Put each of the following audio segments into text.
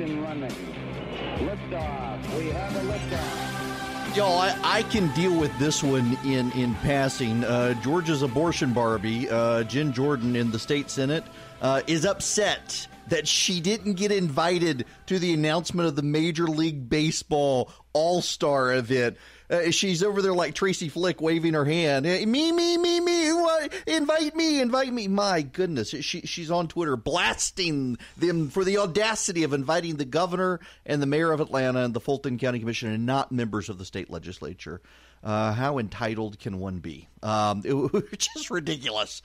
ignition running. Liftoff. We have a liftoff. Y'all, I can deal with this one in passing. Georgia's abortion Barbie, Jen Jordan in the state Senate, is upset that she didn't get invited to the announcement of the Major League Baseball All-Star event. She's over there like Tracy Flick waving her hand. Me. Invite me. My goodness. She's on Twitter blasting them for the audacity of inviting the governor and the mayor of Atlanta and the Fulton County Commission and not members of the state legislature. How entitled can one be? It was just ridiculous.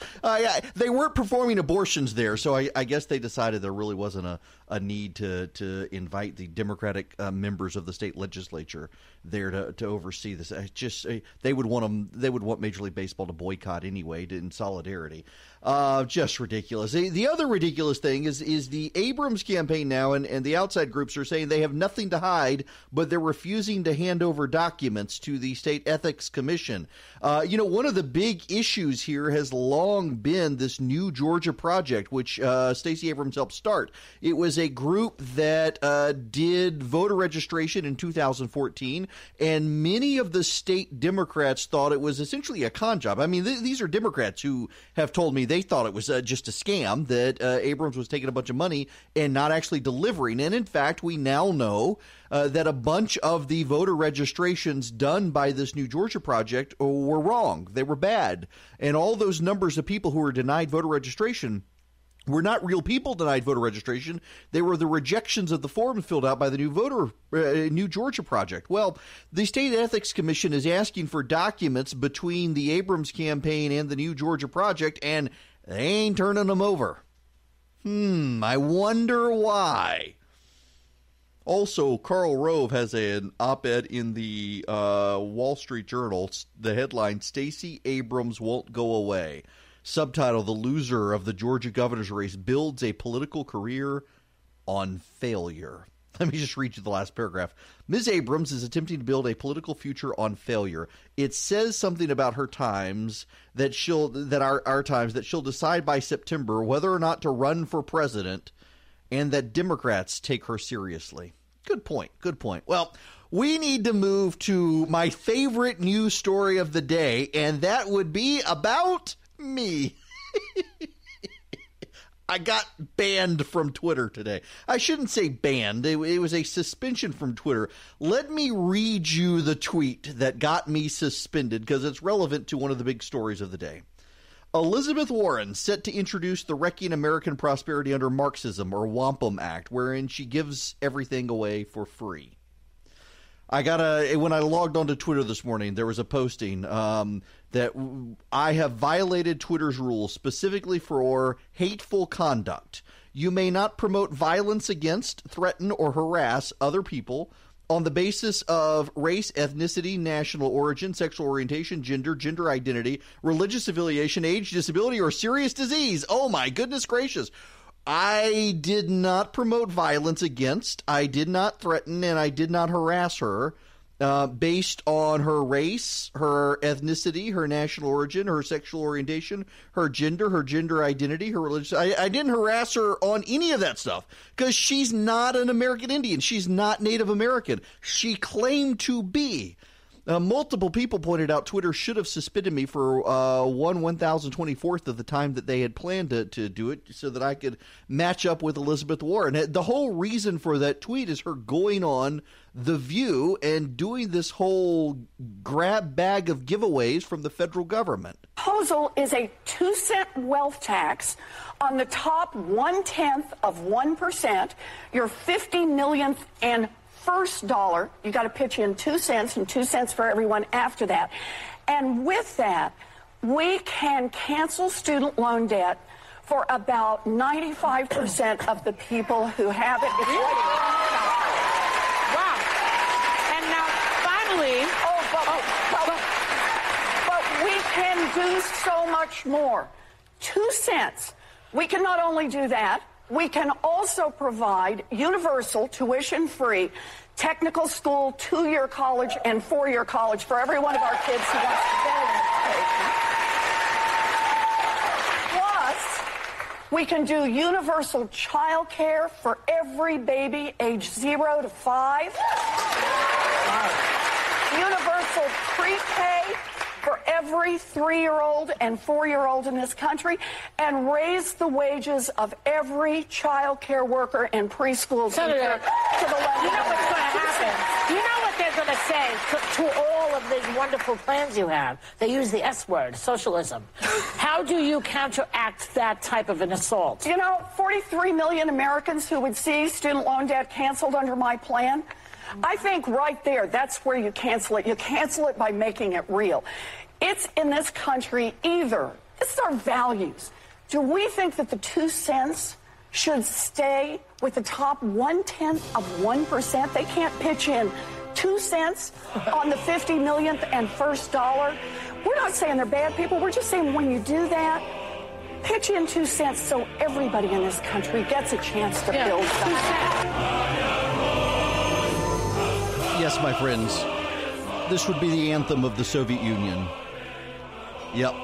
They weren't performing abortions there, so I guess they decided there really wasn't a need to invite the Democratic members of the state legislature there to oversee this. They would want Major League Baseball to boycott anyway in solidarity. Just ridiculous. The other ridiculous thing is the Abrams campaign now, and the outside groups are saying they have nothing to hide, but they're refusing to hand over documents to the state ethics commission. One of the big issues here has long been this new Georgia project, which Stacey Abrams helped start. It was a group that did voter registration in 2014, and many of the state Democrats thought it was essentially a con job. I mean, these are Democrats who have told me they thought it was just a scam, that Abrams was taking a bunch of money and not actually delivering. And in fact, we now know that a bunch of the voter registrations done by this new Georgia project were wrong. They were bad. And all those numbers of people who were denied voter registration were not real people denied voter registration. They were the rejections of the form filled out by the new Georgia project. Well, the State Ethics Commission is asking for documents between the Abrams campaign and the new Georgia project, and they ain't turning them over. I wonder why. Also, Karl Rove has an op-ed in the Wall Street Journal. The headline, Stacey Abrams Won't Go Away. Subtitle, The Loser of the Georgia Governor's Race Builds a Political Career on Failure. Let me just read you the last paragraph. Ms. Abrams is attempting to build a political future on failure. It says something about her times that she'll decide by September whether or not to run for president, and that Democrats take her seriously. Good point. Well, we need to move to my favorite news story of the day, and that would be about me. I got banned from Twitter today. I shouldn't say banned. It was a suspension from Twitter. Let me read you the tweet that got me suspended because it's relevant to one of the big stories of the day. Elizabeth Warren set to introduce the Wrecking American Prosperity Under Marxism, or Wampum Act, wherein she gives everything away for free. When I logged onto Twitter this morning, there was a posting that I have violated Twitter's rules specifically for hateful conduct. You may not promote violence against, threaten, or harass other people on the basis of race, ethnicity, national origin, sexual orientation, gender identity, religious affiliation, age, disability, or serious disease. Oh my goodness gracious. I did not promote violence against, I did not threaten, and I did not harass her based on her race, her ethnicity, her national origin, her sexual orientation, her gender identity, her religion. I didn't harass her on any of that stuff because she's not an American Indian. She's not Native American. She claimed to be. Multiple people pointed out Twitter should have suspended me for 1,024th of the time that they had planned to do it so that I could match up with Elizabeth Warren. The whole reason for that tweet is her going on The View and doing this whole grab bag of giveaways from the federal government. Proposal is a 2-cent wealth tax on the top 1/10 of 1%, your 50 millionth and first dollar. You got to pitch in 2 cents and 2 cents for everyone after that. And with that, we can cancel student loan debt for about 95% of the people who have it. It's wow. And now, finally... But we can do so much more. 2 cents. We can not only do that, we can also provide universal tuition-free technical school, 2-year college, and 4-year college for every one of our kids who wants to go in education. We can do universal child care for every baby age 0 to 5. Universal pre-K for every 3-year-old and 4-year-old in this country, and raise the wages of every child care worker and preschool teacher to the level. You know what's going to happen? You know what they're going to say to all of these wonderful plans you have? They use the S word, socialism. How do you counteract that type of an assault? 43 million Americans who would see student loan debt canceled under my plan. I think right there, that's where you cancel it. You cancel it by making it real. It's in this country either. This is our values. Do we think that the 2 cents should stay with the top 1/10 of 1%? They can't pitch in 2 cents on the 50 millionth and first dollar. We're not saying they're bad people. We're just saying when you do that, pitch in 2 cents so everybody in this country gets a chance to build something. Yes, my friends, this would be the anthem of the Soviet Union. Yep,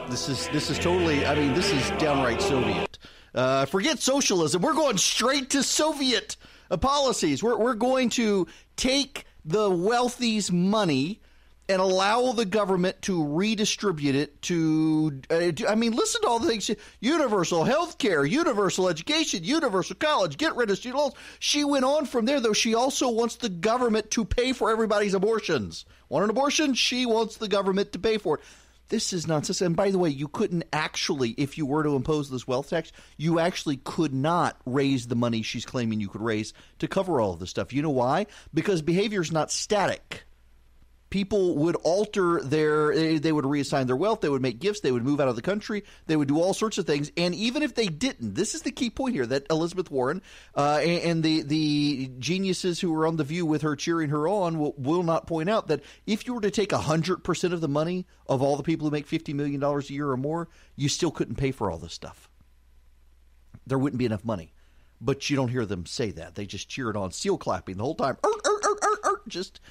this is totally. I mean, this is downright Soviet. Forget socialism. We're going straight to Soviet policies. We're going to take the wealthy's money and allow the government to redistribute it to, listen to all the things. Universal health care, universal education, universal college, get rid of student loans. She went on from there, though. She also wants the government to pay for everybody's abortions. Want an abortion? She wants the government to pay for it. This is nonsense. And by the way, you couldn't actually, if you were to impose this wealth tax, you actually could not raise the money she's claiming you could raise to cover all of this stuff. You know why? Because behavior is not static. People would alter they would reassign their wealth, they would make gifts, they would move out of the country, they would do all sorts of things. And even if they didn't, this is the key point here, that Elizabeth Warren and the geniuses who were on The View with her cheering her on will not point out that if you were to take 100% of the money of all the people who make $50 million a year or more, you still couldn't pay for all this stuff. There wouldn't be enough money. But you don't hear them say that. They just cheer it on, seal clapping the whole time. Just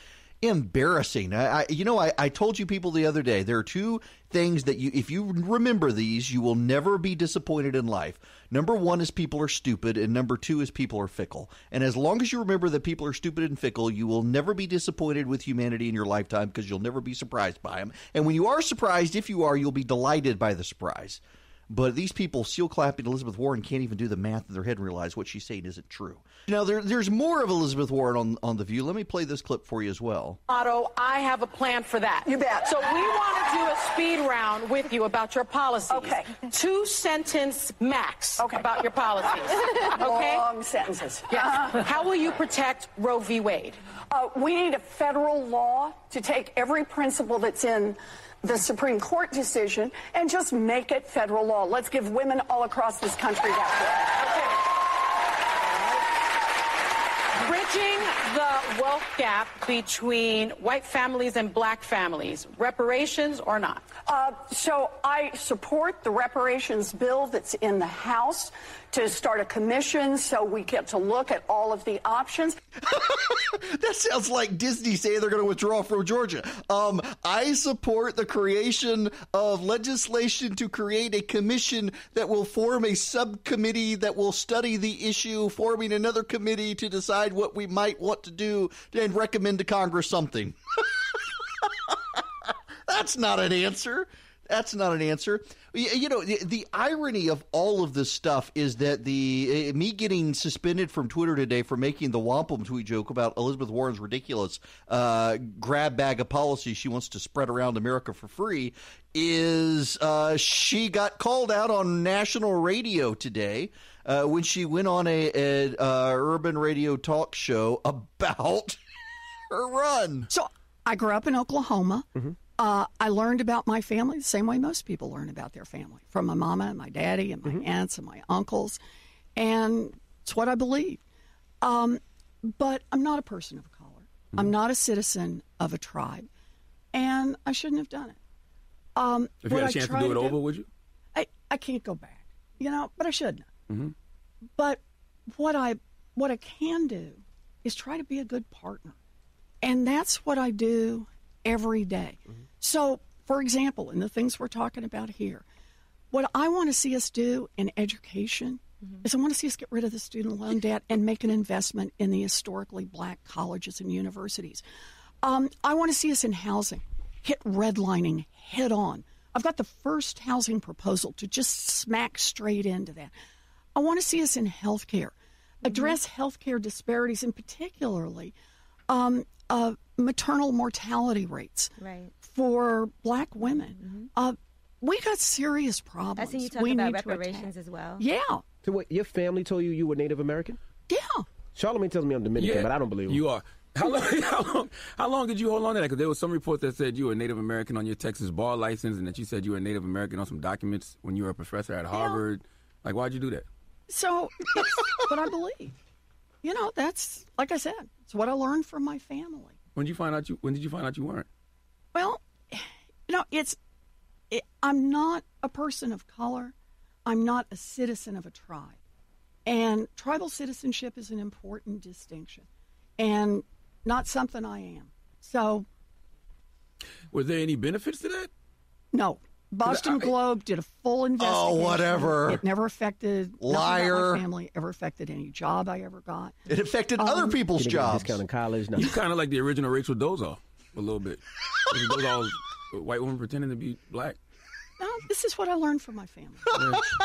embarrassing. I told you people the other day, there are two things that if you remember these, you will never be disappointed in life. Number one is people are stupid, and number two is people are fickle. And as long as you remember that people are stupid and fickle, you will never be disappointed with humanity in your lifetime, because you'll never be surprised by them. And when you are surprised, if you are, you'll be delighted by the surprise. But these people seal clapping Elizabeth Warren can't even do the math in their head and realize what she's saying isn't true. Now, there's more of Elizabeth Warren on The View. Let me play this clip for you as well. Otto, I have a plan for that. You bet. So we want to do a speed round with you about your policies. Okay. 2-sentence max about your policies. Okay? Long sentences. Yeah. How will you protect Roe v. Wade? We need a federal law to take every principle that's in the Supreme Court decision and just make it federal law. Let's give women all across this country that. Okay. Bridging the wealth gap between white families and black families, reparations or not? So I support the reparations bill that's in the House to start a commission so we get to look at all of the options. That sounds like Disney saying they're going to withdraw from Georgia. I support the creation of legislation to create a commission that will form a subcommittee that will study the issue, forming another committee to decide what we might want to do and recommend to Congress something. That's not an answer. That's not an answer. You know, the irony of all of this stuff is that me getting suspended from Twitter today for making the Wampum tweet joke about Elizabeth Warren's ridiculous grab bag of policy she wants to spread around America for free is she got called out on national radio today when she went on a urban radio talk show about her run. So I grew up in Oklahoma. Mm-hmm. I learned about my family the same way most people learn about their family, from my mama and my daddy and my aunts and my uncles, and it's what I believe. But I'm not a person of color. Mm-hmm. I'm not a citizen of a tribe, and I shouldn't have done it. If you had a chance to do it over, would you? I can't go back, but I shouldn't. Mm-hmm. But what I can do is try to be a good partner, and that's what I do every day. Mm-hmm. So, for example, in the things we're talking about here, What I want to see us do in education is I want to see us get rid of the student loan debt and make an investment in the historically black colleges and universities. I want to see us in housing, hit redlining head on. I've got the first housing proposal to just smack straight into that. I want to see us in healthcare, address healthcare disparities, and particularly maternal mortality rates for black women. We got serious problems. I see you talk about reparations as well. Yeah. So what, your family told you were Native American? Yeah. Charlamagne tells me I'm Dominican, but I don't believe him. You are. How long did you hold on to that? Because there was some reports that said you were Native American on your Texas bar license and that you said you were Native American on some documents when you were a professor at Harvard. Like, why'd you do that? So it's what I believe. You know, that's, like I said, it's what I learned from my family. When did you find out you weren't? Well, you know, I'm not a person of color. I'm not a citizen of a tribe. And tribal citizenship is an important distinction. And not something I am. So. Were there any benefits to that? No. Boston Globe did a full investigation. Oh, whatever. It never affected Liar. My family, ever affected any job I ever got. It affected other people's jobs. Discount in college. No. You kind of like the original Rachel Dolezal a little bit. Rachel Dolezal was a white woman pretending to be black. No, this is what I learned from my family.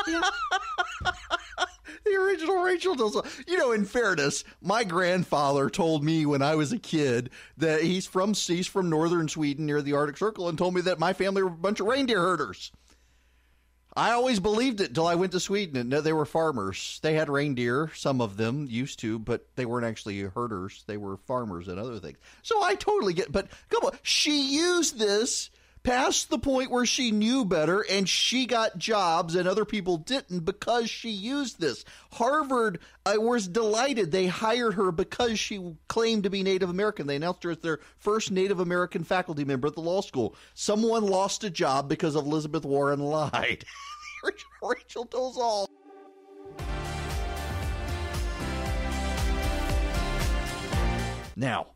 Yeah. The original Rachel Dolezal. You know, in fairness, my grandfather told me when I was a kid that he's from northern Sweden near the Arctic Circle and told me that my family were a bunch of reindeer herders. I always believed it until I went to Sweden and they were farmers. They had reindeer, some of them used to, but they weren't actually herders. They were farmers and other things. So I totally get, but come on, she used this past the point where she knew better and she got jobs and other people didn't because she used this. Harvard was delighted. They hired her because she claimed to be Native American. They announced her as their first Native American faculty member at the law school. Someone lost a job because Elizabeth Warren lied. Rachel Dolezal. Now,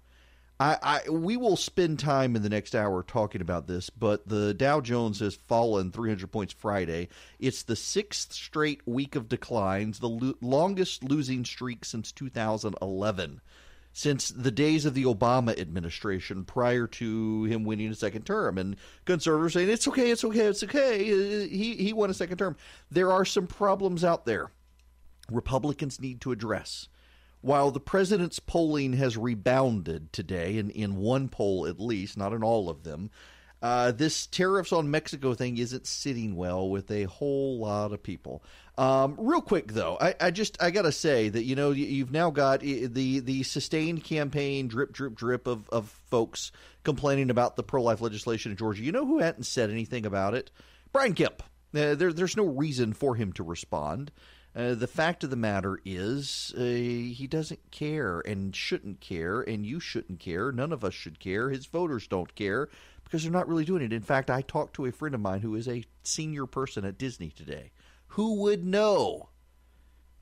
we will spend time in the next hour talking about this, but the Dow Jones has fallen 300 points Friday. It's the sixth straight week of declines, the longest losing streak since 2011, since the days of the Obama administration prior to him winning a second term. And conservatives saying, it's okay, it's okay, it's okay. He won a second term. There are some problems out there Republicans need to address. While the president's polling has rebounded today, in one poll at least, not in all of them, this tariffs on Mexico thing isn't sitting well with a whole lot of people. Real quick, though, I got to say that, you know, you've now got the sustained campaign drip of folks complaining about the pro-life legislation in Georgia. You know who hadn't said anything about it? Brian Kemp. There's no reason for him to respond. The fact of the matter is he doesn't care and shouldn't care, and you shouldn't care. None of us should care. His voters don't care because they're not really doing it. In fact, I talked to a friend of mine who is a senior person at Disney today. Who would know?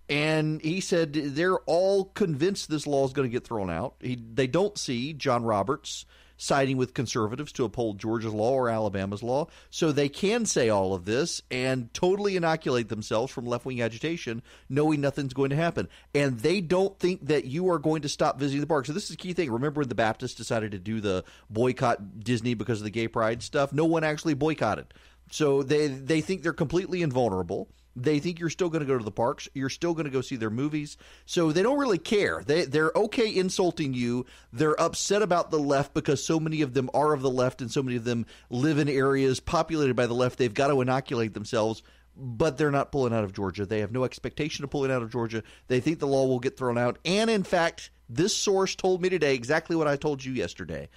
And he said they're all convinced this law is going to get thrown out. They don't see John Roberts siding with conservatives to uphold Georgia's law or Alabama's law, so they can say all of this and totally inoculate themselves from left-wing agitation, knowing nothing's going to happen. And they don't think that you are going to stop visiting the park. So this is a key thing. Remember when the Baptists decided to do the boycott Disney because of the gay pride stuff? No one actually boycotted. So they think they're completely invulnerable. They think you're still going to go to the parks. You're still going to go see their movies. So they don't really care. They're okay insulting you. They're upset about the left because so many of them are of the left and so many of them live in areas populated by the left. They've got to inoculate themselves, but they're not pulling out of Georgia. They have no expectation of pulling out of Georgia. They think the law will get thrown out. And, in fact, this source told me today exactly what I told you yesterday,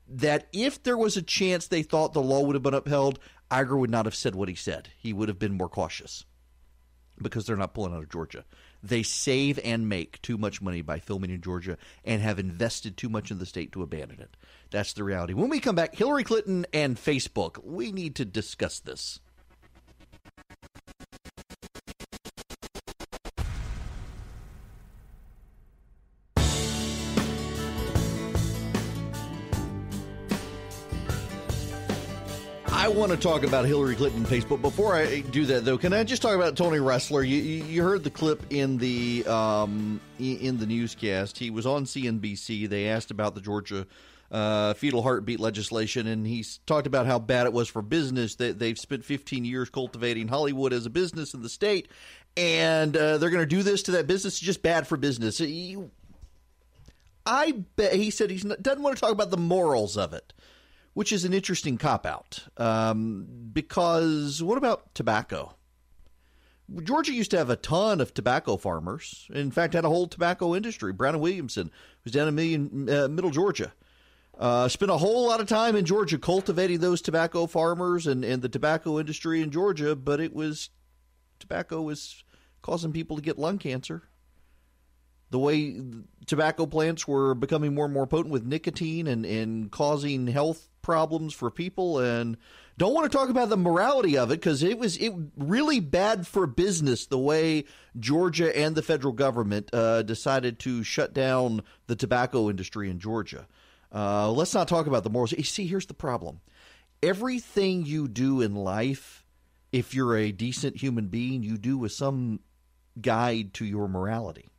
that if there was a chance they thought the law would have been upheld, Iger would not have said what he said. He would have been more cautious. Because they're not pulling out of Georgia. They save and make too much money by filming in Georgia and have invested too much in the state to abandon it. That's the reality. When we come back, Hillary Clinton and Facebook, we need to discuss this. I don't want to talk about Hillary Clinton and Facebook. Before I do that, though, can I just talk about Tony Ressler? You heard the clip in the newscast. He was on CNBC. They asked about the Georgia fetal heartbeat legislation, and he's talked about how bad it was for business. That they've spent 15 years cultivating Hollywood as a business in the state, and they're going to do this to that business. It's just bad for business. I bet he said he doesn't want to talk about the morals of it, which is an interesting cop-out, because what about tobacco? Georgia used to have a ton of tobacco farmers. In fact, had a whole tobacco industry. Brown and Williamson was down in middle Georgia. Spent a whole lot of time in Georgia cultivating those tobacco farmers and the tobacco industry in Georgia, but tobacco was causing people to get lung cancer. The way tobacco plants were becoming more and more potent with nicotine and causing health problems for people, and don't want to talk about the morality of it because it really bad for business the way Georgia and the federal government decided to shut down the tobacco industry in Georgia. Let's not talk about the morals. You see, here's the problem. Everything you do in life, if you're a decent human being, you do with some guide to your morality.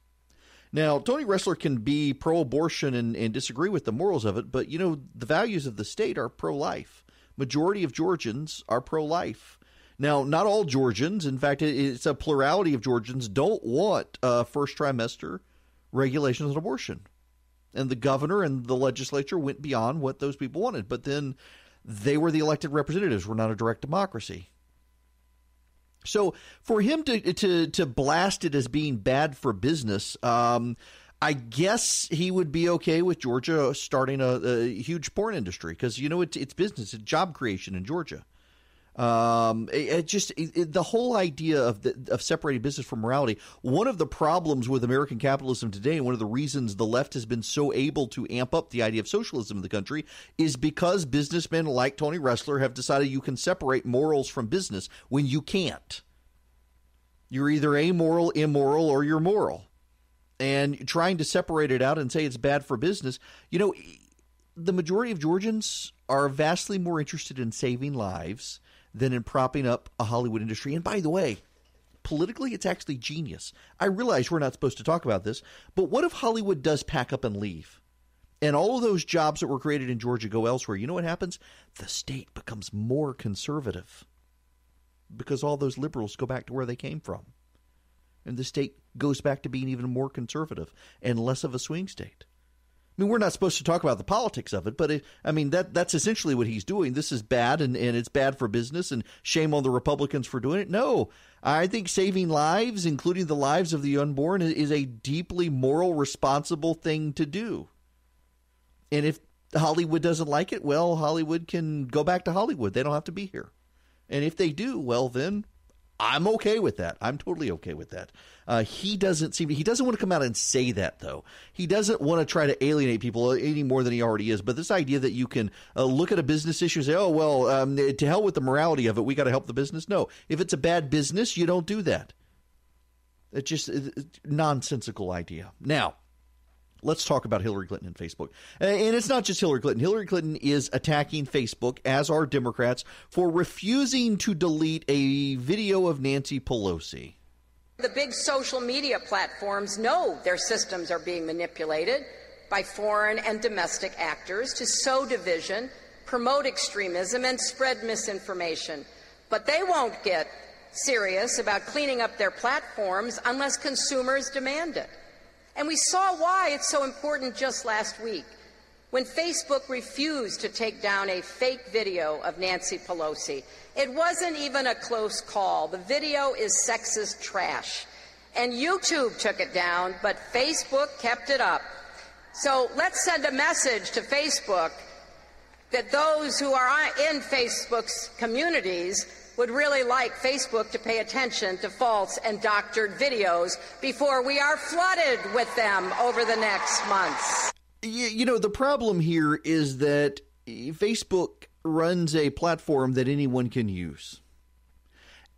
Now, Tony Ressler can be pro-abortion and disagree with the morals of it, but, the values of the state are pro-life. Majority of Georgians are pro-life. Now, not all Georgians, in fact, it's a plurality of Georgians, don't want first trimester regulations on abortion. And the governor and the legislature went beyond what those people wanted, but then they were the elected representatives. We're not a direct democracy. So for him to blast it as being bad for business, I guess he would be okay with Georgia starting a huge porn industry because, it's business, it's job creation in Georgia. The whole idea of separating business from morality, one of the problems with American capitalism today and one of the reasons the left has been so able to amp up the idea of socialism in the country is because businessmen like Tony Ressler have decided you can separate morals from business when you can't. You're either amoral, immoral, or you're moral. And trying to separate it out and say it's bad for business, the majority of Georgians are vastly more interested in saving lives than in propping up a Hollywood industry. And by the way, politically, it's actually genius. I realize we're not supposed to talk about this, but what if Hollywood does pack up and leave? And all of those jobs that were created in Georgia go elsewhere. You know what happens? The state becomes more conservative because all those liberals go back to where they came from. And the state goes back to being even more conservative and less of a swing state. I mean, we're not supposed to talk about the politics of it, but that's essentially what he's doing. This is bad, and it's bad for business, and shame on the Republicans for doing it. No, I think saving lives, including the lives of the unborn, is a deeply moral, responsible thing to do. And if Hollywood doesn't like it, well, Hollywood can go back to Hollywood. They don't have to be here. And if they do, well, then I'm okay with that. I'm totally okay with that. He doesn't want to come out and say that, though. He doesn't want to try to alienate people any more than he already is. But this idea that you can look at a business issue and say, oh, well, to hell with the morality of it. We got to help the business. No, if it's a bad business, you don't do that. It's just a nonsensical idea. Now, let's talk about Hillary Clinton and Facebook. And it's not just Hillary Clinton. Hillary Clinton is attacking Facebook, as are Democrats, for refusing to delete a video of Nancy Pelosi. The big social media platforms know their systems are being manipulated by foreign and domestic actors to sow division, promote extremism, and spread misinformation. But they won't get serious about cleaning up their platforms unless consumers demand it. And we saw why it's so important just last week, when Facebook refused to take down a fake video of Nancy Pelosi. It wasn't even a close call. The video is sexist trash. And YouTube took it down, but Facebook kept it up. So let's send a message to Facebook that those who are in Facebook's communities would really like Facebook to pay attention to false and doctored videos before we are flooded with them over the next months. The problem here is that Facebook runs a platform that anyone can use.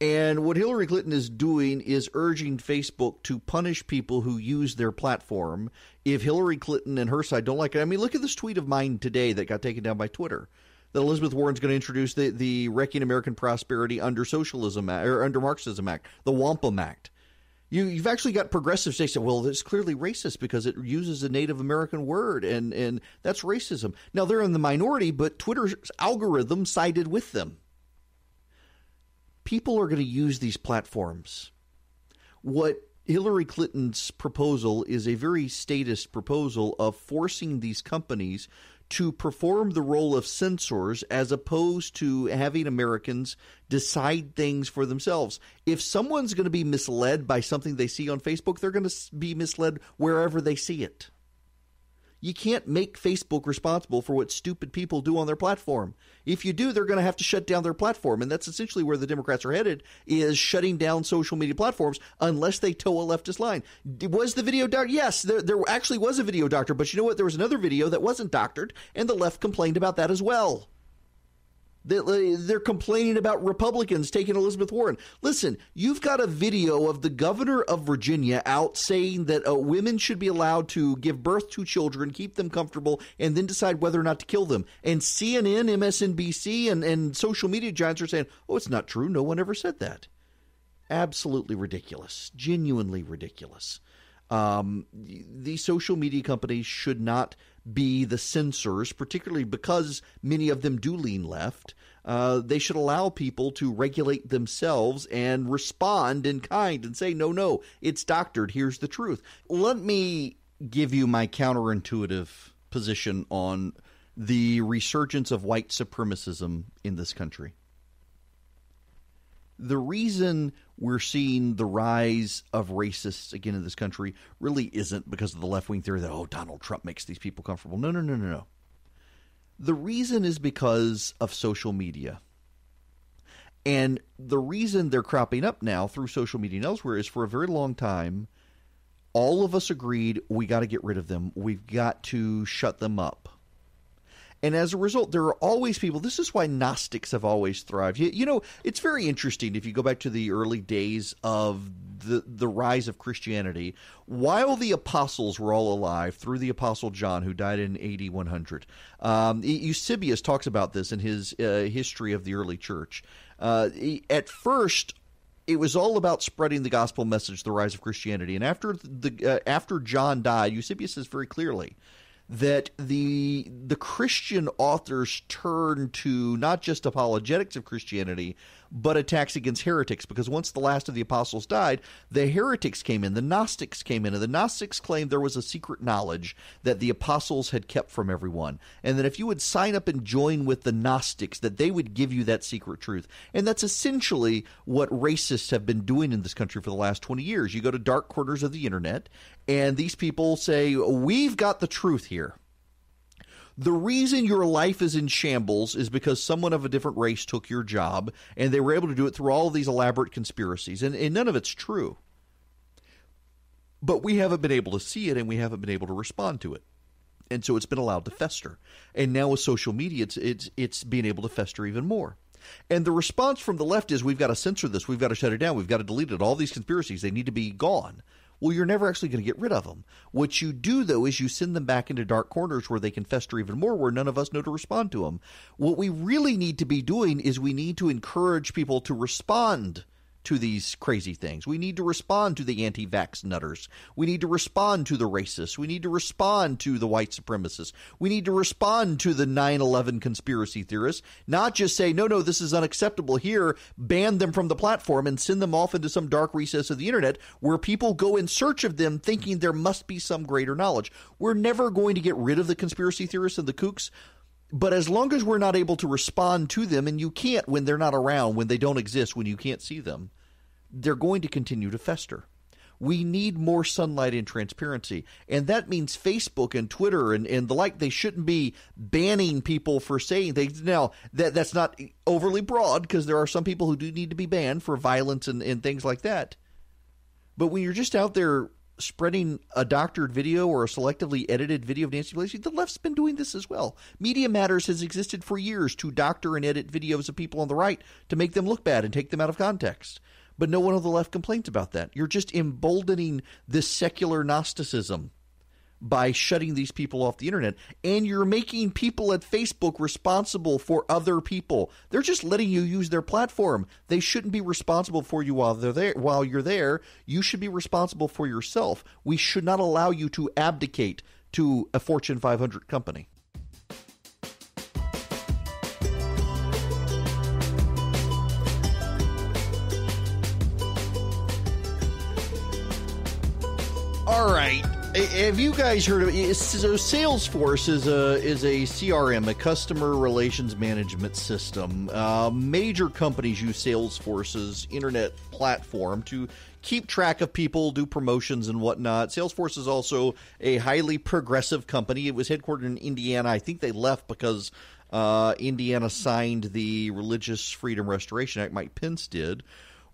And what Hillary Clinton is doing is urging Facebook to punish people who use their platform if Hillary Clinton and her side don't like it. I mean, look at this tweet of mine today that got taken down by Twitter. that Elizabeth Warren's going to introduce the Wrecking American Prosperity under Socialism Act, or under Marxism Act, the Wampum Act. You've actually got progressive states that, well, it's clearly racist because it uses a Native American word, and that's racism. Now, they're in the minority, but Twitter's algorithm sided with them. People are going to use these platforms. What Hillary Clinton's proposal is a very statist proposal of forcing these companies to perform the role of censors as opposed to having Americans decide things for themselves. If someone's going to be misled by something they see on Facebook, they're going to be misled wherever they see it. You can't make Facebook responsible for what stupid people do on their platform. If you do, they're going to have to shut down their platform. And that's essentially where the Democrats are headed, is shutting down social media platforms unless they toe a leftist line. Was the video doctored? Yes, there actually was a video doctor. But you know what? There was another video that wasn't doctored, and the left complained about that as well. They're complaining about Republicans taking Elizabeth Warren. Listen, you've got a video of the governor of Virginia out saying that women should be allowed to give birth to children, keep them comfortable, and then decide whether or not to kill them. And CNN, MSNBC, and social media giants are saying, oh, it's not true. No one ever said that. Absolutely ridiculous. Genuinely ridiculous. These social media companies should not be the censors, particularly because many of them do lean left. They should allow people to regulate themselves and respond in kind and say, no, it's doctored. Here's the truth. Let me give you my counterintuitive position on the resurgence of white supremacism in this country. The reason we're seeing the rise of racists again in this country really isn't because of the left-wing theory that, oh, Donald Trump makes these people comfortable. No. The reason is because of social media. And the reason they're cropping up now through social media and elsewhere is for a very long time, all of us agreed we got to get rid of them. We've got to shut them up. And as a result, there are always people. This is why Gnostics have always thrived. You know, it's very interesting if you go back to the early days of the rise of Christianity. While the apostles were all alive, through the apostle John, who died in AD 100, Eusebius talks about this in his history of the early church. At first, it was all about spreading the gospel message, the rise of Christianity. And after John died, Eusebius says very clearly that the Christian authors turned to not just apologetics of Christianity, but attacks against heretics, because once the last of the apostles died, the heretics came in, the Gnostics came in, and the Gnostics claimed there was a secret knowledge that the apostles had kept from everyone, and that if you would sign up and join with the Gnostics, that they would give you that secret truth. And that's essentially what racists have been doing in this country for the last 20 years. You go to dark corners of the internet, and these people say, we've got the truth here. The reason your life is in shambles is because someone of a different race took your job, and they were able to do it through all of these elaborate conspiracies, and none of it's true. But we haven't been able to see it, and we haven't been able to respond to it. And so it's been allowed to fester. And now with social media, it's being able to fester even more. And the response from the left is, we've got to censor this, we've got to shut it down, we've got to delete it, all these conspiracies, they need to be gone. Well, you're never actually going to get rid of them. What you do, though, is you send them back into dark corners where they can fester even more, where none of us know to respond to them. What we really need to be doing is we need to encourage people to respond to these crazy things. We need to respond to the anti-vax nutters. We need to respond to the racists. We need to respond to the white supremacists. We need to respond to the 9/11 conspiracy theorists, not just say, no, this is unacceptable here, ban them from the platform and send them off into some dark recess of the internet where people go in search of them thinking there must be some greater knowledge. We're never going to get rid of the conspiracy theorists and the kooks. But as long as we're not able to respond to them, and you can't when they're not around, when they don't exist, when you can't see them, they're going to continue to fester. We need more sunlight and transparency. And that means Facebook and Twitter and the like, they shouldn't be banning people for saying things. Now, that's not overly broad, because there are some people who do need to be banned for violence and things like that. But when you're just out there spreading a doctored video or a selectively edited video of Nancy Pelosi, the left's been doing this as well. Media Matters has existed for years to doctor and edit videos of people on the right to make them look bad and take them out of context. But no one on the left complains about that. You're just emboldening this secular Gnosticism by shutting these people off the internet. And you're making people at Facebook responsible for other people. They're just letting you use their platform. They shouldn't be responsible for you while they're there. While you're there, you should be responsible for yourself. We should not allow you to abdicate to a Fortune 500 company. All right. Have you guys heard of it? So Salesforce is a CRM, a customer relations management system. Major companies use Salesforce's internet platform to keep track of people, do promotions and whatnot. Salesforce is also a highly progressive company. It was headquartered in Indiana. I think they left because Indiana signed the Religious Freedom Restoration Act. Mike Pence did.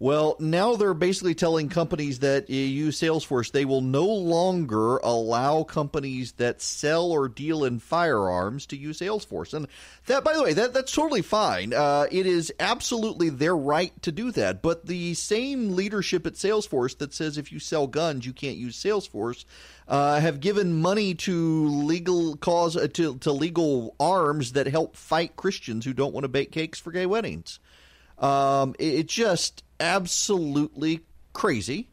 Well, now they're basically telling companies that use Salesforce they will no longer allow companies that sell or deal in firearms to use Salesforce. And that, by the way, that's totally fine. It is absolutely their right to do that. But the same leadership at Salesforce that says if you sell guns, you can't use Salesforce have given money to legal legal arms that help fight Christians who don't want to bake cakes for gay weddings. It just absolutely crazy,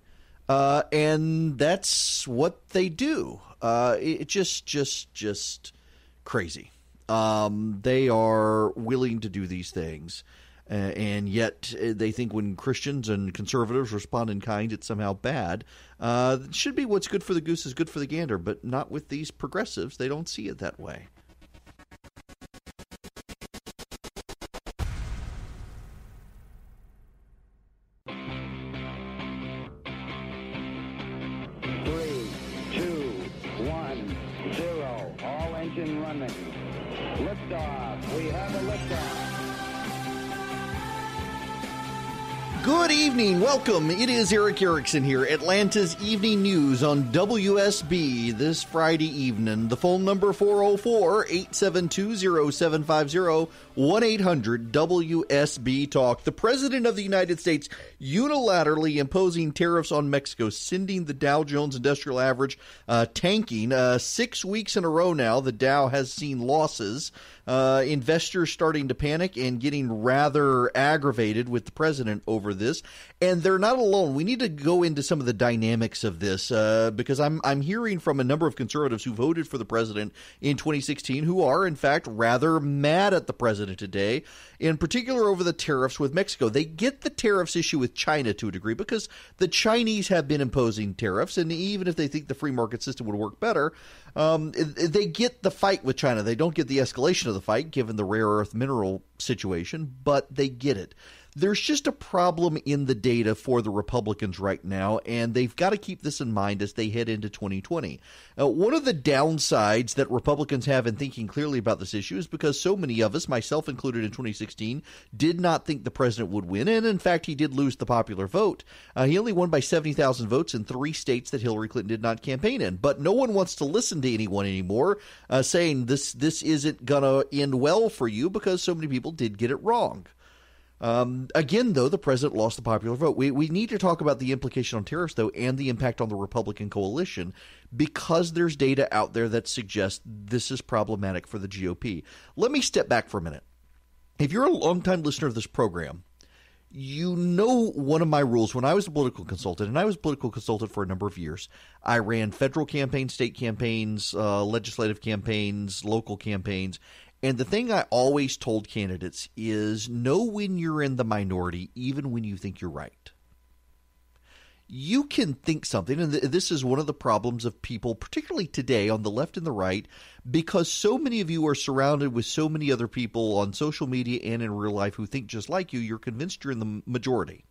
and that's what they do. It just crazy. They are willing to do these things, and yet they think when Christians and conservatives respond in kind, it's somehow bad. It should be what's good for the goose is good for the gander, but not with these progressives. They don't see it that way. Engine running. Liftoff. We have a liftoff. Good evening. Welcome. It is Eric Erickson here, Atlanta's Evening News on WSB this Friday evening. The phone number 404-872-0750, 1-800-WSB-TALK. The President of the United States unilaterally imposing tariffs on Mexico, sending the Dow Jones Industrial Average tanking. 6 weeks in a row now, the Dow has seen losses. Investors starting to panic and getting rather aggravated with the president over this. And they're not alone. We need to go into some of the dynamics of this because I'm hearing from a number of conservatives who voted for the president in 2016 who are, in fact, rather mad at the president today, in particular over the tariffs with Mexico. They get the tariffs issue with China to a degree because the Chinese have been imposing tariffs, and even if they think the free market system would work better, they get the fight with China. They don't get the escalation of the fight given the rare earth mineral situation, but they get it. There's just a problem in the data for the Republicans right now, and they've got to keep this in mind as they head into 2020. One of the downsides that Republicans have in thinking clearly about this issue is because so many of us, myself included in 2016, did not think the president would win, and in fact, he did lose the popular vote. He only won by 70,000 votes in 3 states that Hillary Clinton did not campaign in, but no one wants to listen to anyone anymore saying this isn't going to end well for you because so many people did get it wrong. Again, though, the president lost the popular vote. We need to talk about the implication on tariffs, though, and the impact on the Republican coalition, because there's data out there that suggests this is problematic for the GOP. Let me step back for a minute. If you're a longtime listener of this program, you know one of my rules. When I was a political consultant, and I was a political consultant for a number of years, I ran federal campaigns, state campaigns, legislative campaigns, local campaigns. And the thing I always told candidates is know when you're in the minority, even when you think you're right. You can think something, and this is one of the problems of people, particularly today on the left and the right, because so many of you are surrounded with so many other people on social media and in real life who think just like you, you're convinced you're in the majority.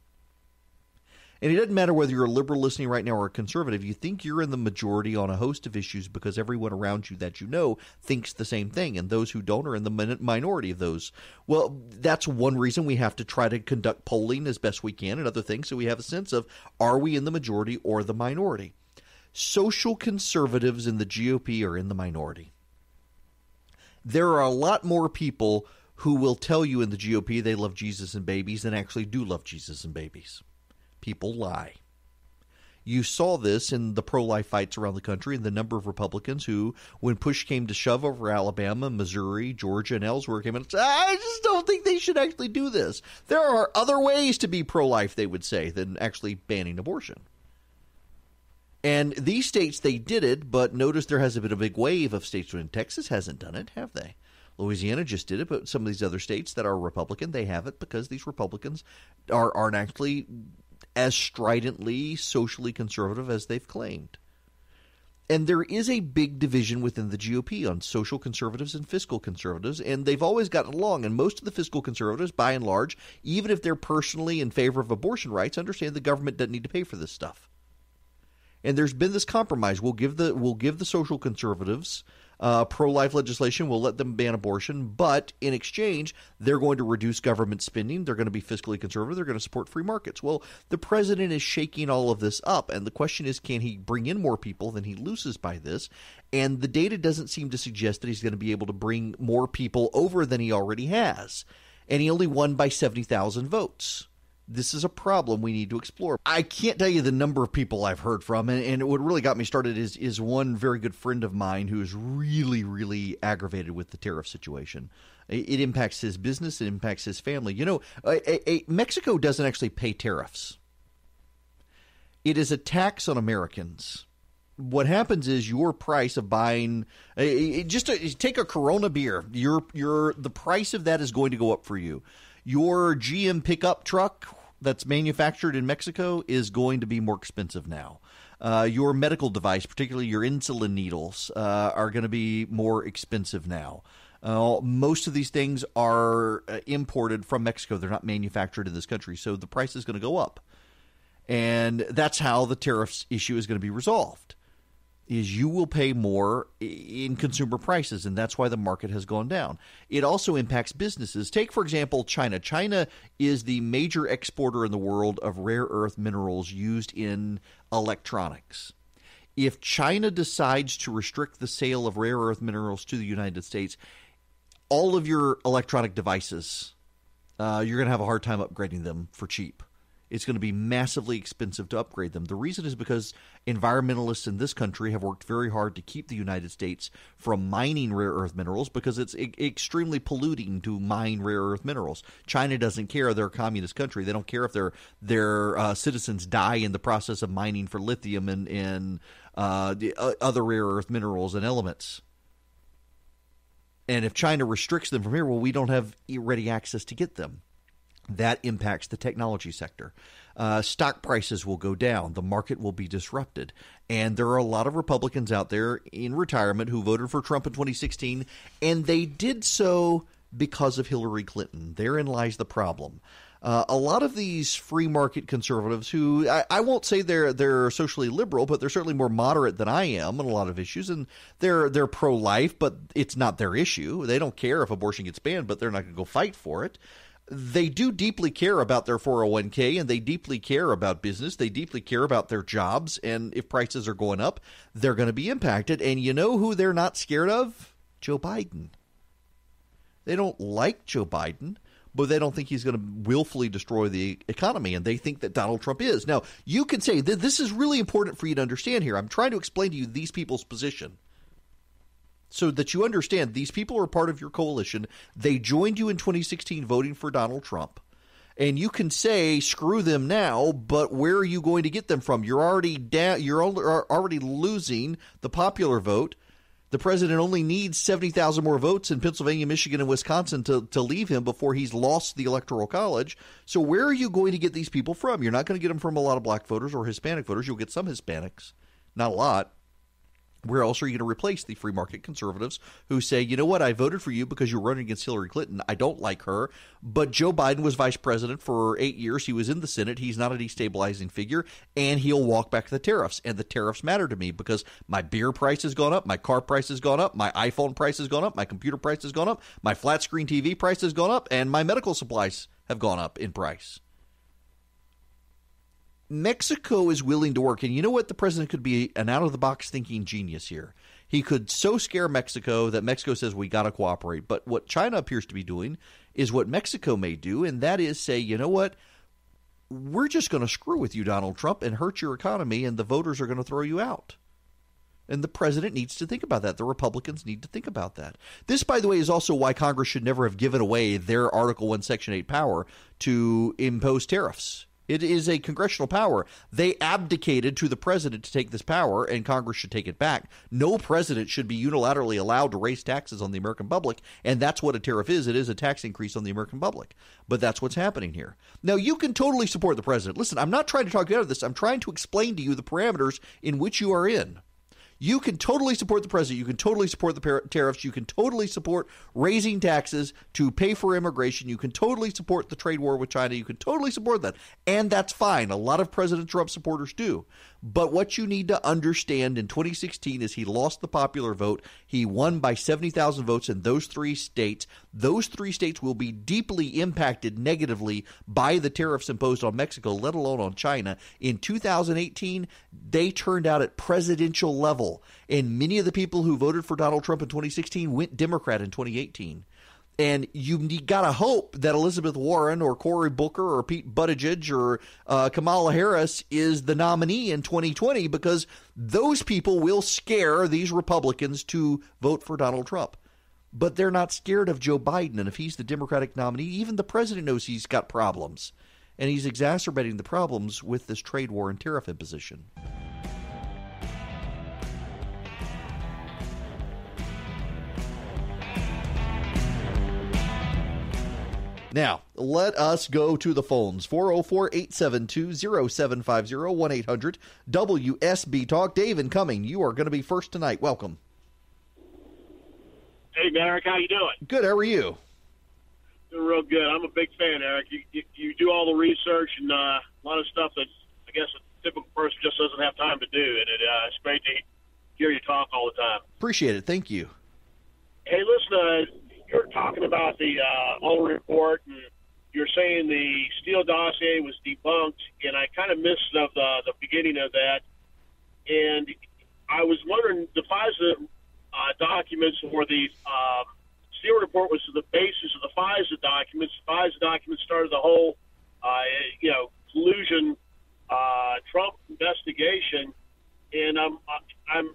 And it doesn't matter whether you're a liberal listening right now or a conservative. You think you're in the majority on a host of issues because everyone around you that you know thinks the same thing, and those who don't are in the minority of those. Well, that's one reason we have to try to conduct polling as best we can and other things so we have a sense of are we in the majority or the minority. Social conservatives in the GOP are in the minority. There are a lot more people who will tell you in the GOP they love Jesus and babies than actually do love Jesus and babies. People lie. You saw this in the pro-life fights around the country and the number of Republicans who, when push came to shove over Alabama, Missouri, Georgia, and elsewhere, came in and said, I just don't think they should actually do this. There are other ways to be pro-life, they would say, than actually banning abortion. And these states, they did it, but notice there has been a big wave of states. When Texas hasn't done it, have they? Louisiana just did it, but some of these other states that are Republican, they have it because these Republicans aren't actually as stridently socially conservative as they've claimed. And there is a big division within the GOP on social conservatives and fiscal conservatives, and they've always gotten along. And most of the fiscal conservatives, by and large, even if they're personally in favor of abortion rights, understand the government doesn't need to pay for this stuff. And there's been this compromise. We'll give the social conservatives pro-life legislation. We'll let them ban abortion, but in exchange, they're going to reduce government spending. They're going to be fiscally conservative. They're going to support free markets. Well, the president is shaking all of this up, and the question is, can he bring in more people than he loses by this? And the data doesn't seem to suggest that he's going to be able to bring more people over than he already has. And he only won by 70,000 votes. This is a problem we need to explore. I can't tell you the number of people I've heard from, and what really got me started is one very good friend of mine who is really, really aggravated with the tariff situation. It impacts his business. It impacts his family. You know, Mexico doesn't actually pay tariffs. It is a tax on Americans. What happens is your price of buying take a Corona beer. The price of that is going to go up for you. Your GM pickup truck that's manufactured in Mexico is going to be more expensive now. Your medical device, particularly your insulin needles, are going to be more expensive now. Most of these things are imported from Mexico. They're not manufactured in this country, so the price is going to go up. And that's how the tariffs issue is going to be resolved, is you will pay more in consumer prices, and that's why the market has gone down. It also impacts businesses. Take, for example, China. China is the major exporter in the world of rare earth minerals used in electronics. If China decides to restrict the sale of rare earth minerals to the United States, all of your electronic devices, you're going to have a hard time upgrading them for cheap. It's going to be massively expensive to upgrade them. The reason is because environmentalists in this country have worked very hard to keep the United States from mining rare earth minerals because it's extremely polluting to mine rare earth minerals. China doesn't care. They're a communist country. They don't care if their citizens die in the process of mining for lithium and the other rare earth minerals and elements. And if China restricts them from here, well, we don't have ready access to get them. That impacts the technology sector. Stock prices will go down. The market will be disrupted. And there are a lot of Republicans out there in retirement who voted for Trump in 2016, and they did so because of Hillary Clinton. Therein lies the problem. A lot of these free market conservatives who I won't say they're socially liberal, but they're certainly more moderate than I am on a lot of issues, and they're pro-life, but it's not their issue. They don't care if abortion gets banned, but they're not going to go fight for it. They do deeply care about their 401k, and they deeply care about business. They deeply care about their jobs, and if prices are going up, they're going to be impacted. And you know who they're not scared of? Joe Biden. They don't like Joe Biden, but they don't think he's going to willfully destroy the economy, and they think that Donald Trump is. Now, you can say that this is really important for you to understand here. I'm trying to explain to you these people's position, so that you understand these people are part of your coalition. They joined you in 2016 voting for Donald Trump. And you can say, screw them now, but where are you going to get them from? You're already down, you're already losing the popular vote. The president only needs 70,000 more votes in Pennsylvania, Michigan, and Wisconsin to leave him before he's lost the Electoral College. So where are you going to get these people from? You're not going to get them from a lot of black voters or Hispanic voters. You'll get some Hispanics, not a lot. Where else are you going to replace the free market conservatives who say, you know what, I voted for you because you're running against Hillary Clinton. I don't like her. But Joe Biden was vice president for 8 years. He was in the Senate. He's not a destabilizing figure. And he'll walk back the tariffs. And the tariffs matter to me because my beer price has gone up. My car price has gone up. My iPhone price has gone up. My computer price has gone up. My flat screen TV price has gone up. And my medical supplies have gone up in price. Mexico is willing to work. And you know what? The president could be an out-of-the-box thinking genius here. He could so scare Mexico that Mexico says, we got to cooperate. But what China appears to be doing is what Mexico may do, and that is say, you know what? we're just going to screw with you, Donald Trump, and hurt your economy, and the voters are going to throw you out. And the president needs to think about that. The Republicans need to think about that. This, by the way, is also why Congress should never have given away their Article 1, Section 8 power to impose tariffs. It is a congressional power. They abdicated to the president to take this power, and Congress should take it back. No president should be unilaterally allowed to raise taxes on the American public, and that's what a tariff is. It is a tax increase on the American public. But that's what's happening here. Now, you can totally support the president. Listen, I'm not trying to talk you out of this. I'm trying to explain to you the parameters in which you are in. You can totally support the president. You can totally support the tariffs. You can totally support raising taxes to pay for immigration. You can totally support the trade war with China. You can totally support that. And that's fine. A lot of President Trump supporters do. But what you need to understand in 2016 is he lost the popular vote. He won by 70,000 votes in those three states. Those three states will be deeply impacted negatively by the tariffs imposed on Mexico, let alone on China. In 2018, they turned out at presidential level. And many of the people who voted for Donald Trump in 2016 went Democrat in 2018. And you got to hope that Elizabeth Warren or Cory Booker or Pete Buttigieg or Kamala Harris is the nominee in 2020, because those people will scare these Republicans to vote for Donald Trump. But they're not scared of Joe Biden. And if he's the Democratic nominee, even the president knows he's got problems. And he's exacerbating the problems with this trade war and tariff imposition. Now, let us go to the phones. 404-872-0750, 1-800-WSB Talk. Dave incoming. You are going to be first tonight. Welcome. Hey, Eric. How you doing? Good. How are you? Doing real good. I'm a big fan, Eric. You do all the research and a lot of stuff that I guess a typical person just doesn't have time to do. And it's great to hear you talk all the time. Appreciate it. Thank you. Hey, listen, you're talking about the Mueller report, and you're saying the Steele dossier was debunked, and I kind of missed the beginning of that. And I was wondering, the FISA documents or the Steele report was the basis of the FISA documents. The FISA documents started the whole, collusion Trump investigation, and I'm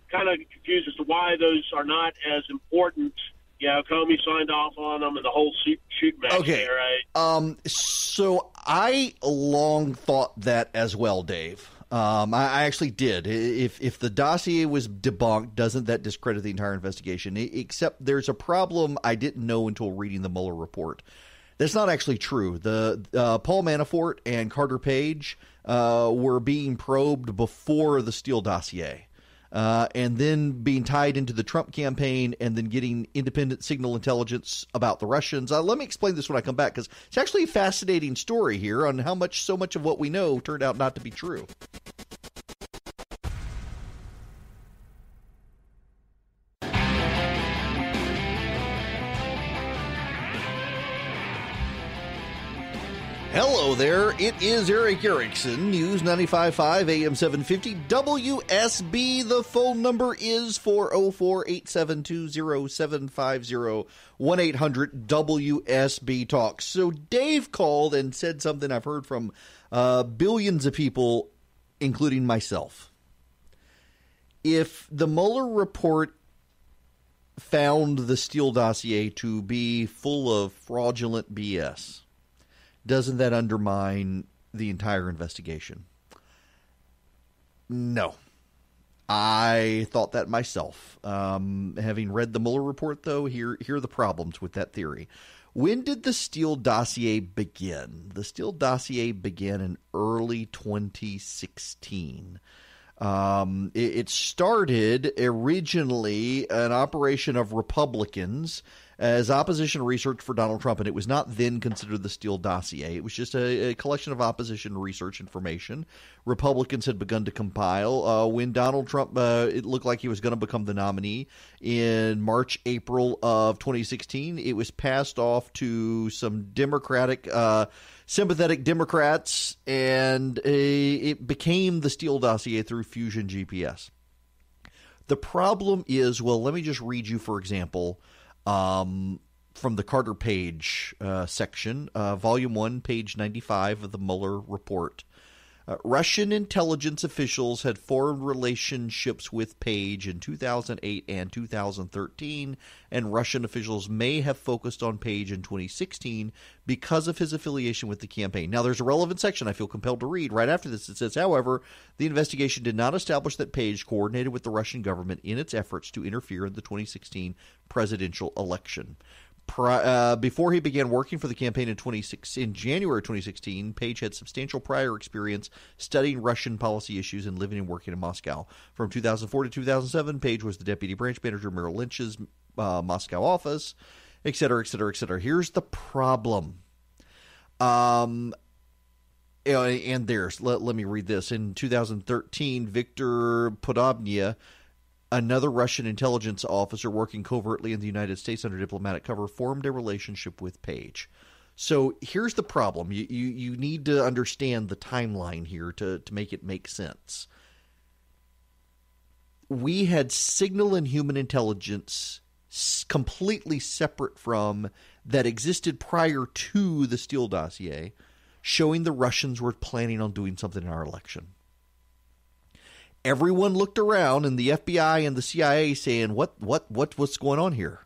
kind of confused as to why those are not as important. Yeah, Comey signed off on them and the whole shoot match. Okay, there, right? So I long thought that as well, Dave. I actually did. If the dossier was debunked, doesn't that discredit the entire investigation? Except there's a problem I didn't know until reading the Mueller report. That's not actually true. The Paul Manafort and Carter Page were being probed before the Steele dossier. And then being tied into the Trump campaign and then getting independent signal intelligence about the Russians. Let me explain this when I come back, because it's actually a fascinating story here on how so much of what we know turned out not to be true. Hello there, it is Eric Erickson, News 95.5 AM 750 WSB. The phone number is 404-872-0750, 1-800-WSB Talk. So Dave called and said something I've heard from billions of people, including myself. If the Mueller report found the Steele dossier to be full of fraudulent BS, doesn't that undermine the entire investigation? No. I thought that myself. Having read the Mueller report, though, here are the problems with that theory. When did the Steele dossier begin? The Steele dossier began in early 2016. It started originally an operation of Republicans as opposition research for Donald Trump, and it was not then considered the Steele dossier. It was just a collection of opposition research information Republicans had begun to compile when Donald Trump, it looked like he was going to become the nominee in March, April of 2016. It was passed off to some sympathetic Democrats, and it became the Steele dossier through Fusion GPS. The problem is, well, let me just read you, for example, from the Carter Page section, Volume 1, page 95 of the Mueller report. Russian intelligence officials had formed relationships with Page in 2008 and 2013, and Russian officials may have focused on Page in 2016 because of his affiliation with the campaign. Now, there's a relevant section I feel compelled to read right after this. It says, however, the investigation did not establish that Page coordinated with the Russian government in its efforts to interfere in the 2016 presidential election. Before he began working for the campaign in January 2016, Page had substantial prior experience studying Russian policy issues and living and working in Moscow. From 2004 to 2007, Page was the deputy branch manager of Merrill Lynch's Moscow office, et cetera, et cetera, et cetera. Here's the problem. And let me read this. In 2013, Viktor Podobnia, another Russian intelligence officer working covertly in the United States under diplomatic cover, formed a relationship with Page. So here's the problem. You need to understand the timeline here to make it make sense. We had signal and human intelligence completely separate from that existed prior to the Steele dossier, showing the Russians were planning on doing something in our election. Everyone looked around, and the FBI and the CIA saying, what's going on here?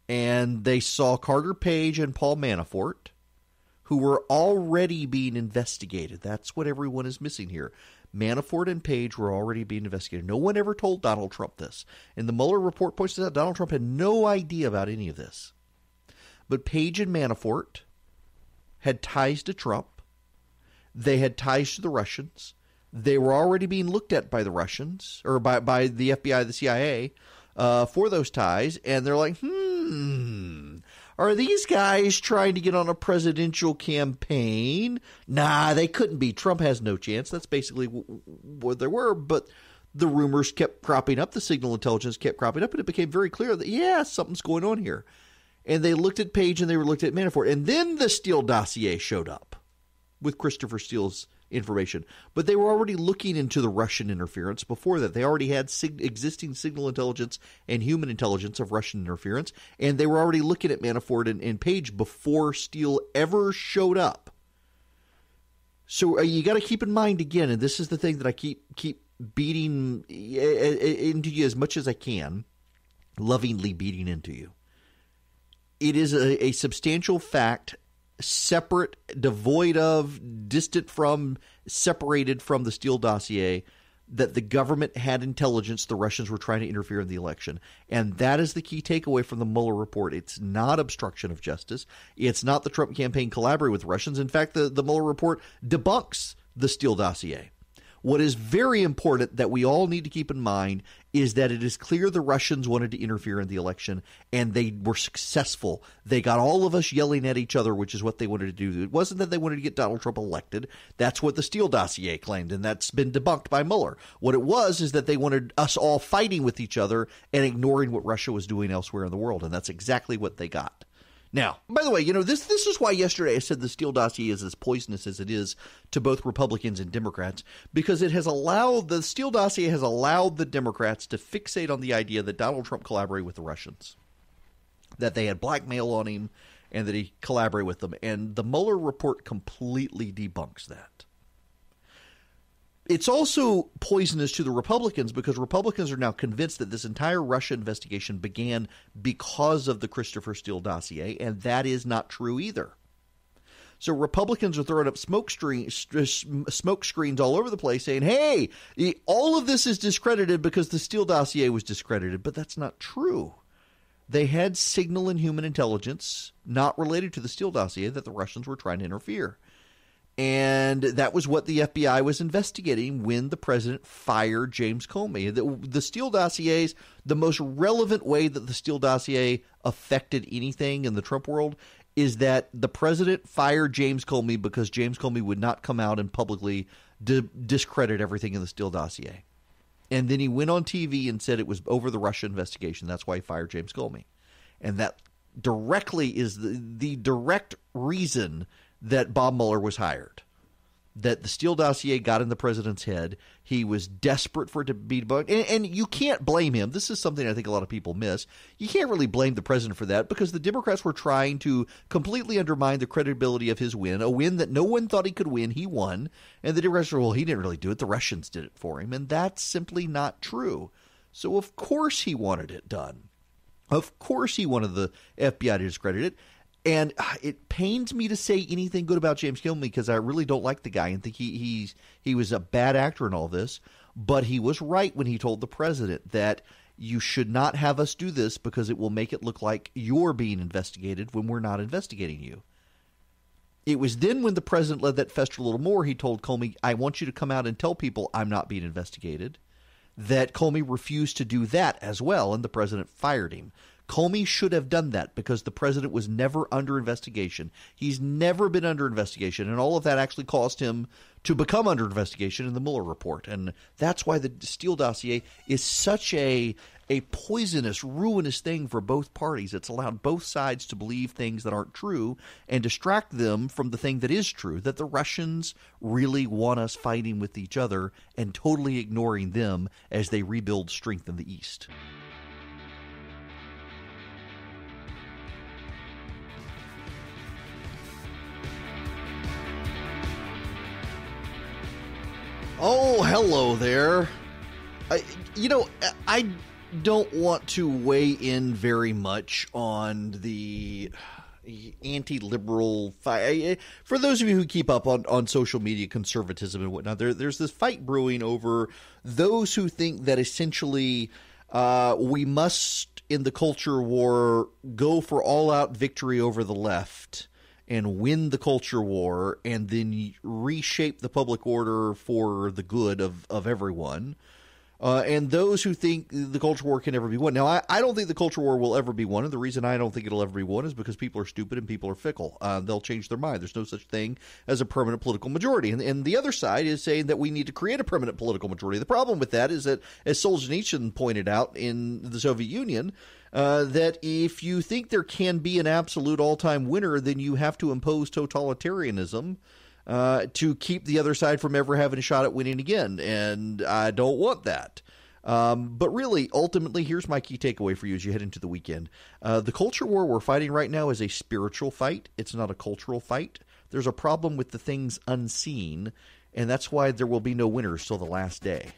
And they saw Carter Page and Paul Manafort, who were already being investigated. That's what everyone is missing here. Manafort and Page were already being investigated. No one ever told Donald Trump this. And the Mueller report points out Donald Trump had no idea about any of this. But Page and Manafort had ties to Trump. They had ties to the Russians. They were already being looked at by the Russians, or by the FBI, the CIA, for those ties. And they're like, are these guys trying to get on a presidential campaign? Nah, they couldn't be. Trump has no chance. That's basically what they were. But the rumors kept cropping up. The signal intelligence kept cropping up. And it became very clear that, yeah, something's going on here. And they looked at Page and they looked at Manafort. And then the Steele dossier showed up with Christopher Steele's information. But they were already looking into the Russian interference before that. They already had existing signal intelligence and human intelligence of Russian interference, and they were already looking at Manafort and Page before Steele ever showed up. So you got to keep in mind again, and this is the thing that I keep beating into you as much as I can, lovingly beating into you. It is a substantial fact, separate, devoid of, distant from, separated from the Steele dossier, that the government had intelligence the Russians were trying to interfere in the election. And that is the key takeaway from the Mueller report. It's not obstruction of justice. It's not the Trump campaign collaborating with Russians. In fact, the Mueller report debunks the Steele dossier. What is very important that we all need to keep in mind is that it is clear the Russians wanted to interfere in the election, and they were successful. They got all of us yelling at each other, which is what they wanted to do. It wasn't that they wanted to get Donald Trump elected. That's what the Steele dossier claimed, and that's been debunked by Mueller. What it was is that they wanted us all fighting with each other and ignoring what Russia was doing elsewhere in the world, and that's exactly what they got. Now, by the way, this is why yesterday I said the Steele dossier is as poisonous as it is to both Republicans and Democrats, because the Steele dossier has allowed the Democrats to fixate on the idea that Donald Trump collaborated with the Russians, that they had blackmail on him, and that he collaborated with them. And the Mueller report completely debunks that. It's also poisonous to the Republicans because Republicans are now convinced that this entire Russia investigation began because of the Christopher Steele dossier, and that is not true either. So Republicans are throwing up smoke screens all over the place saying, hey, all of this is discredited because the Steele dossier was discredited, but that's not true. They had signal and human intelligence not related to the Steele dossier that the Russians were trying to interfere. And that was what the FBI was investigating when the president fired James Comey. The Steele dossiers, the most relevant way that the Steele dossier affected anything in the Trump world is that the president fired James Comey because James Comey would not come out and publicly discredit everything in the Steele dossier. And then he went on TV and said it was over the Russia investigation. That's why he fired James Comey. And that directly is the direct reason that Bob Mueller was hired. that the Steele dossier got in the president's head. He was desperate for it to be debunked. And you can't blame him. This is something I think a lot of people miss. You can't really blame the president for that because the Democrats were trying to completely undermine the credibility of his win, a win that no one thought he could win. He won. And the Democrats said, well, he didn't really do it. The Russians did it for him. And that's simply not true. So, of course, he wanted it done. Of course, he wanted the FBI to discredit it. And it pains me to say anything good about James Comey because I really don't like the guy and think he was a bad actor in all this. But he was right when he told the president that you should not have us do this because it will make it look like you're being investigated when we're not investigating you. It was then when the president let that fester a little more, he told Comey, I want you to come out and tell people I'm not being investigated. That Comey refused to do that as well, and the president fired him. Comey should have done that because the president was never under investigation. He's never been under investigation, and all of that actually caused him to become under investigation in the Mueller report. And that's why the Steele dossier is such a poisonous, ruinous thing for both parties. It's allowed both sides to believe things that aren't true and distract them from the thing that is true, that the Russians really want us fighting with each other and totally ignoring them as they rebuild strength in the East. Oh, hello there. I don't want to weigh in very much on the anti-liberal fight. For those of you who keep up on social media, conservatism and whatnot, there's this fight brewing over those who think that essentially we must, in the culture war, go for all-out victory over the left and win the culture war and then reshape the public order for the good of everyone. And those who think the culture war can never be won. Now, I don't think the culture war will ever be won. And the reason I don't think it'll ever be won is because people are stupid and people are fickle. They'll change their mind. There's no such thing as a permanent political majority. And the other side is saying that we need to create a permanent political majority. The problem with that is that, as Solzhenitsyn pointed out in the Soviet Union, that if you think there can be an absolute all-time winner, then you have to impose totalitarianism to keep the other side from ever having a shot at winning again. And I don't want that. But really, ultimately, here's my key takeaway for you as you head into the weekend. The culture war we're fighting right now is a spiritual fight. It's not a cultural fight. There's a problem with the things unseen, and that's why there will be no winners till the last day.